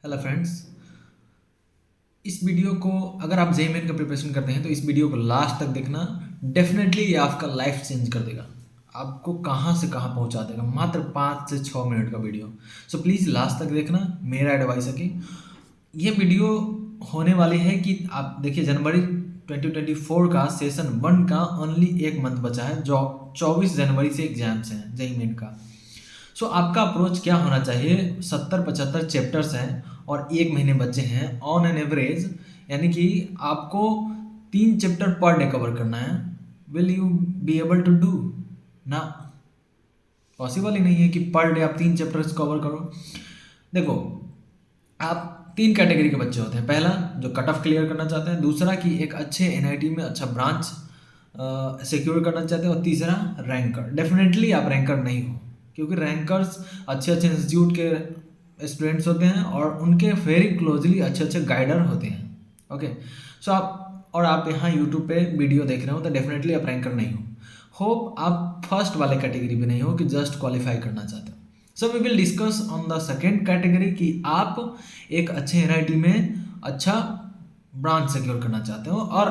Hello friends. इस video को अगर आप जेईई मेन का प्रिपरेशन करते हैं तो इस वीडियो को लास्ट तक देखना। डेफिनेटली ये आपका लाइफ चेंज कर देगा, आपको कहाँ से कहाँ पहुँचा देगा। मात्र 5 से 6 मिनट का वीडियो। सो प्लीज़ लास्ट तक देखना, मेरा एडवाइस है कि ये वीडियो होने वाली है कि आप देखिए जनवरी 2024 का सेशन 1 का ओनली 1 मंथ बचा है, जो 24 जनवरी से एग्जाम्स हैं जेईई मेन का। सो आपका अप्रोच क्या होना चाहिए? 70-75 चैप्टर्स हैं और 1 महीने बचे हैं ऑन एन एवरेज, यानी कि आपको 3 चैप्टर पर डे कवर करना है। Will you be able to do? ना, पॉसिबल ही नहीं है कि पर डे आप 3 चैप्टर्स कवर करो। देखो, आप 3 कैटेगरी के बच्चे होते हैं। पहला, जो कट ऑफ क्लियर करना चाहते हैं। दूसरा, कि एक अच्छे एनआईटी में अच्छा ब्रांच सिक्योर करना चाहते हैं। और तीसरा, रैंकर। डेफिनेटली आप रैंकर नहीं हो, क्योंकि रैंकर्स अच्छे अच्छे इंस्टीट्यूट के स्टूडेंट्स होते हैं और उनके वेरी क्लोजली अच्छे अच्छे गाइडर होते हैं। ओके, सो आप यहाँ यूट्यूब पे वीडियो देख रहे हो तो डेफिनेटली आप रैंकर नहीं हो। होप आप फर्स्ट वाले कैटेगरी पे नहीं हो कि जस्ट क्वालिफाई करना चाहते हो। So we will discuss on the second category कि आप एक अच्छे एनआईटी में अच्छा ब्रांच सिक्योर करना चाहते हो और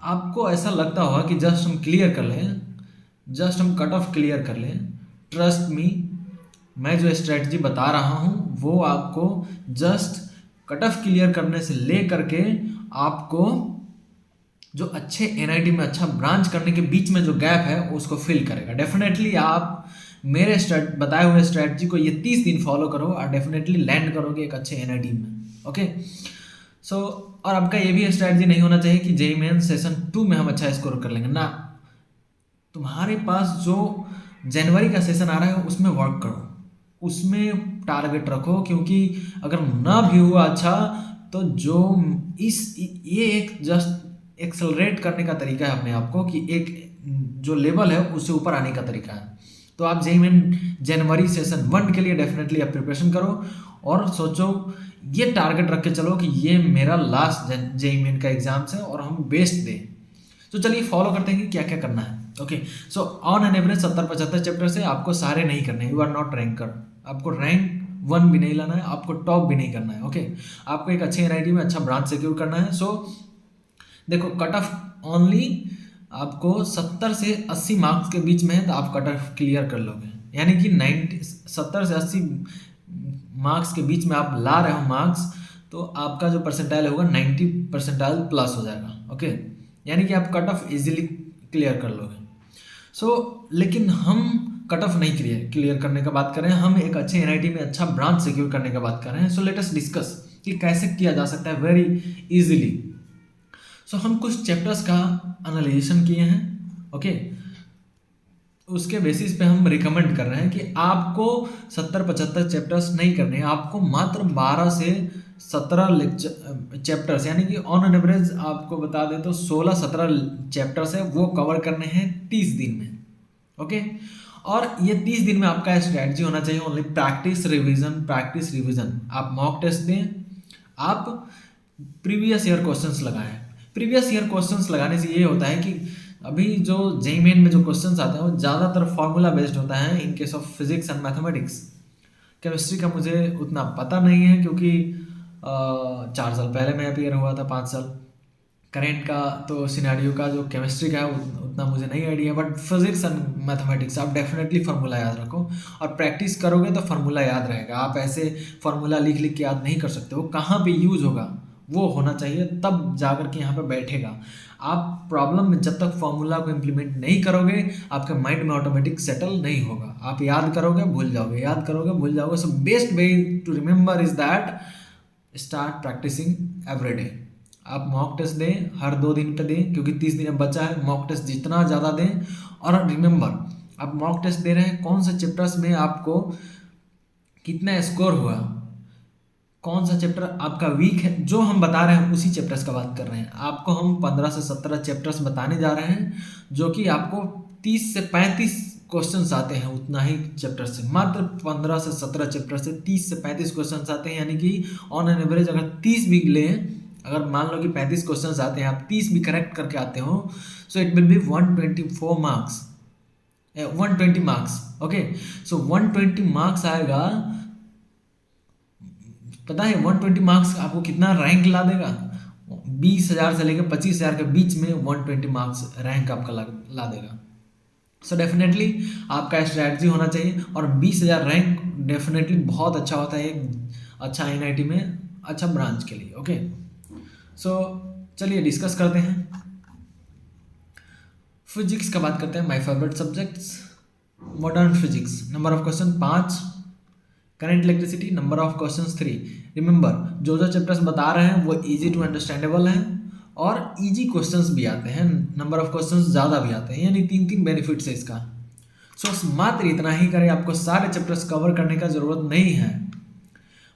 आपको ऐसा लगता होगा कि जस्ट हम क्लियर कर लें, जस्ट हम कट ऑफ क्लियर कर लें। ट्रस्ट मी, मैं जो स्ट्रेटजी बता रहा हूँ वो आपको जस्ट कट ऑफ क्लियर करने से ले करके आपको जो अच्छे एनआईटी में अच्छा ब्रांच करने के बीच में जो गैप है उसको फिल करेगा। डेफिनेटली आप मेरे बताए हुए स्ट्रेटजी को ये 30 दिन फॉलो करो और डेफिनेटली लैंड करोगे एक अच्छे एनआईटी में। ओके, सो और आपका ये भी स्ट्रेटजी नहीं होना चाहिए कि जेईई मेन सेशन 2 में हम अच्छा स्कोर कर लेंगे ना। तुम्हारे पास जो जनवरी का सेशन आ रहा है उसमें वर्क करो, उसमें टारगेट रखो, क्योंकि अगर ना भी हुआ अच्छा तो जो ये एक जस्ट एक्सेलरेट करने का तरीका है अपने आप को, कि एक जो लेवल है उससे ऊपर आने का तरीका है। तो आप जेईई मेन जनवरी सेशन 1 के लिए डेफिनेटली आप प्रिपरेशन करो और सोचो, ये टारगेट रख के चलो कि ये मेरा लास्ट जेईई मेन का एग्जाम्स है और हम बेस्ट दें। तो चलिए फॉलो करते हैं कि क्या क्या करना है। Okay, so on an average 70-75 chapter से आपको सारे नहीं करने। यू आर नॉट रैंकर, आपको रैंक 1 भी नहीं लाना है, आपको टॉप भी नहीं करना है। ओके, आपको एक अच्छे एनआईटी में अच्छा ब्रांच सिक्योर करना है। सो देखो, कट ऑफ ओनली आपको 70 से 80 मार्क्स के बीच में है तो आप कट ऑफ क्लियर कर लोगे, यानी कि 70 से 80 मार्क्स के बीच में आप ला रहे हो मार्क्स, तो आपका जो परसेंटाइल होगा 90 परसेंटाइल प्लस हो जाएगा। ओके, यानी कि आप कट ऑफ इजीली क्लियर कर लोगे। लेकिन हम कट ऑफ नहीं क्लियर करने का बात कर रहे हैं, हम एक अच्छे एनआईटी में अच्छा ब्रांच सिक्योर करने का बात कर रहे हैं। सो लेट अस डिस्कस कि कैसे किया जा सकता है वेरी इजीली। सो हम कुछ चैप्टर्स का एनालाइजेशन किए हैं। ओके, उसके बेसिस पे हम रिकमेंड कर रहे हैं कि आपको 70-75 चैप्टर्स नहीं करने हैं, आपको मात्र 12 से 17 चैप्टर्स, यानी कि ऑन एन एवरेज आपको बता दें तो 16-17 चैप्टर्स है, वो कवर करने हैं 30 दिन में। ओके, और ये 30 दिन में आपका स्ट्रैटेजी होना चाहिए only practice revision, practice revision. आप मॉक टेस्ट दें, आप प्रीवियस ईयर क्वेश्चंस लगाएं। प्रीवियस ईयर क्वेश्चंस लगाने से ये होता है कि अभी जो जेईई मेन में जो क्वेश्चंस आते हैं वो ज़्यादातर फार्मूला बेस्ड होता है in case of physics and mathematics. Chemistry का मुझे उतना पता नहीं है, क्योंकि 4 साल पहले मैं अपियर हुआ था, 5 साल। करेंट का तो सिनेरियो का जो केमिस्ट्री का है उतना मुझे नहीं idea, but physics and mathematics आप डेफिनेटली फार्मूला याद रखो और प्रैक्टिस करोगे तो फार्मूला याद रहेगा। आप ऐसे फार्मूला लिख लिख के याद नहीं कर सकते, वो कहाँ पे यूज होगा वो होना चाहिए, तब जाकर के यहाँ पे बैठेगा। आप प्रॉब्लम में जब तक फॉर्मूला को इम्प्लीमेंट नहीं करोगे आपके माइंड में ऑटोमेटिक सेटल नहीं होगा। आप याद करोगे भूल जाओगे, याद करोगे भूल जाओगे। So best way to remember is that start practising every day. आप मॉक टेस्ट दें, हर 2 दिन पे दें, क्योंकि 30 दिन अब बचा है। मॉक टेस्ट जितना ज़्यादा दें, और रिमेंबर आप मॉक टेस्ट दे रहे हैं, कौन से चैप्टर्स में आपको कितना स्कोर हुआ, कौन सा चैप्टर आपका वीक है, जो हम बता रहे हैं उसी चैप्टर्स का बात कर रहे हैं। आपको हम 15 से 17 चैप्टर्स बताने जा रहे हैं, जो कि आपको 30 से 35 क्वेश्चंस आते हैं उतना ही चैप्टर से। मात्र 15 से 17 चैप्टर से 30 से 35 क्वेश्चंस आते हैं, यानी कि ऑन एन एवरेज अगर 30 भी लें, अगर मान लो कि 35 क्वेश्चंस आते हैं, आप 30 भी करेक्ट करके आते हो, so it will be 124 marks, 120 marks. Okay, so 120 marks आएगा पता है 120 मार्क्स आपको कितना रैंक ला देगा? 20,000 से लेकर 25,000 के बीच में 120 मार्क्स रैंक आपका ला देगा। सो डेफिनेटली आपका स्ट्रैटेजी होना चाहिए, और 20,000 रैंक डेफिनेटली बहुत अच्छा होता है एक अच्छा NIT में अच्छा ब्रांच के लिए। ओके, सो चलिए डिस्कस करते हैं। फिजिक्स का बात करते हैं, my favourite subjects. Modern physics, number of question 5। Current electricity, number of question 3। Remember, जो जो चैप्टर्स बता रहे हैं वो इजी टू अंडरस्टैंडेबल हैं और इजी क्वेश्चंस भी आते हैं, नंबर ऑफ क्वेश्चंस ज़्यादा भी आते हैं, यानी 3 बेनिफिट्स है इसका। सो मात्र इतना ही करें, आपको सारे चैप्टर्स कवर करने का ज़रूरत नहीं है।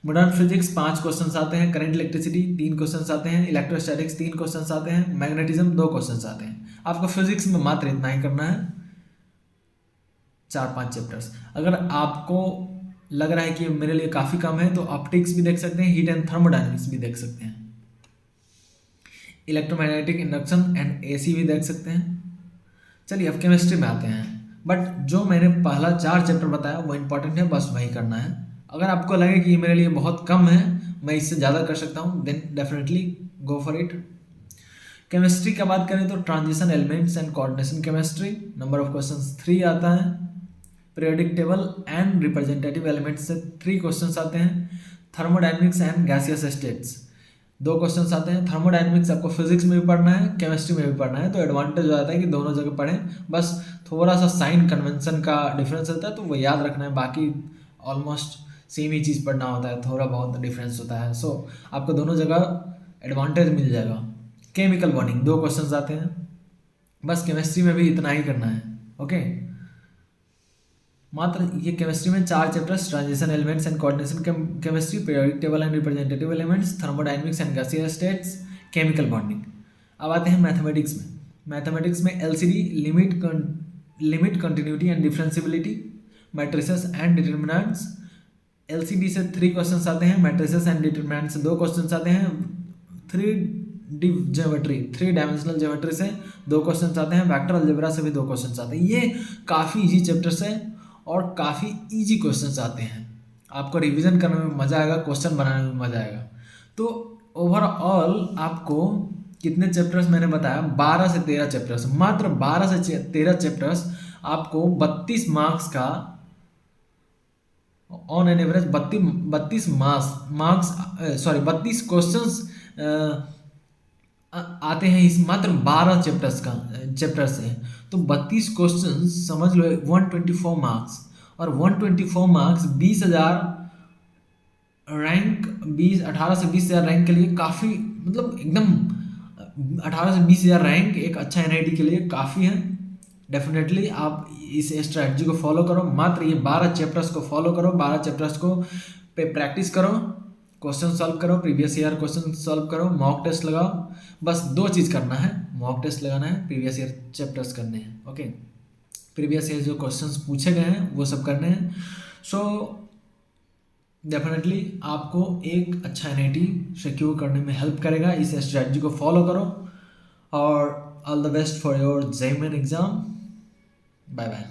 मॉडर्न फिजिक्स 5 क्वेश्चन आते हैं, करंट इलेक्ट्रिसिटी 3 क्वेश्चन आते हैं, इलेक्ट्रोस्टैटिक्स 3 क्वेश्चन आते हैं, मैग्नेटिज्म 2 क्वेश्चन आते हैं। आपको फिजिक्स में मात्र इतना ही करना है, 4-5 चैप्टर्स। अगर आपको लग रहा है कि मेरे लिए काफ़ी कम है तो ऑप्टिक्स भी देख सकते हैं, हीट एंड थर्मोडायनेमिक्स भी देख सकते हैं, इलेक्ट्रोमैग्नेटिक इंडक्शन एंड AC भी देख सकते हैं। चलिए अब केमिस्ट्री में आते हैं, बट जो मैंने पहला 4 चैप्टर बताया वो इंपॉर्टेंट है, बस वही करना है। अगर आपको लगे कि ये मेरे लिए बहुत कम है, मैं इससे ज़्यादा कर सकता हूँ, then definitely go for it. Chemistry का बात करें तो transition elements and coordination chemistry, number of questions 3 आता है। Periodic table and representative elements से 3 क्वेश्चंस आते हैं। Thermodynamics and gaseous states 2 questions आते हैं। थर्मोडायनेमिक्स आपको फिजिक्स में भी पढ़ना है, केमिस्ट्री में भी पढ़ना है, तो एडवांटेज हो जाता है कि दोनों जगह पढ़ें, बस थोड़ा सा साइन कन्वेंशन का डिफरेंस होता है तो वो याद रखना है, बाकी ऑलमोस्ट सेम ही चीज़ पढ़ना होता है, थोड़ा बहुत डिफरेंस होता है। सो आपको दोनों जगह एडवांटेज मिल जाएगा। केमिकल बॉन्डिंग 2 क्वेश्चंस आते हैं, बस केमिस्ट्री में भी इतना ही करना है। ओके, मात्र ये केमिस्ट्री में 4 chapters, transition elements and coordination chemistry, periodic table and representative elements, thermodynamics and gaseous states, chemical bonding. अब आते हैं मैथमेटिक्स में। मैथमेटिक्स में LCD, limit continuity and differentiability, matrices and determinants. LCD से 3 क्वेश्चन आते हैं, मैट्रिसेस एंड डिटर्मिनेंट्स से 2 question आते हैं। 3 डायमेंशनल ज्योमेट्री से 2 क्वेश्चन आते हैं, वेक्टर अलजेब्रा से भी 2 क्वेश्चन आते हैं। ये काफ़ी इजी चैप्टर्स है और काफ़ी इजी क्वेश्चंस आते हैं, आपको रिवीजन करने में मज़ा आएगा, क्वेश्चन बनाने में मज़ा आएगा। तो ओवरऑल आपको कितने चैप्टर्स मैंने बताया, 12 से 13 चैप्टर्स, मात्र 12 से 13 चैप्टर्स आपको 32 मार्क्स का ऑन एन एवरेज 32 क्वेश्चंस आते हैं इस मात्र 12 चैप्टर से। तो 32 क्वेश्चन समझ लो 124 मार्क्स, और 124 मार्क्स 20,000 रैंक, 18 से 20,000 रैंक के लिए काफ़ी, मतलब एकदम 18 से 20,000 रैंक एक अच्छा NIT के लिए काफ़ी है। डेफिनेटली आप इस स्ट्रैटेजी को फॉलो करो, मात्र ये 12 चैप्टर्स को फॉलो करो, 12 चैप्टर्स को पे प्रैक्टिस करो, क्वेश्चन सॉल्व करो, प्रीवियस ईयर क्वेश्चन सॉल्व करो, मॉक टेस्ट लगाओ। बस 2 चीज़ करना है, मॉक टेस्ट लगाना है, प्रीवियस ईयर चैप्टर्स करने हैं। ओके, प्रीवियस ईयर जो क्वेश्चंस पूछे गए हैं वो सब करने हैं। सो डेफिनेटली आपको एक अच्छा NIT सिक्योर करने में हेल्प करेगा, इस स्ट्रैटेजी को फॉलो करो, और all the best for your JEE main exam. Bye bye.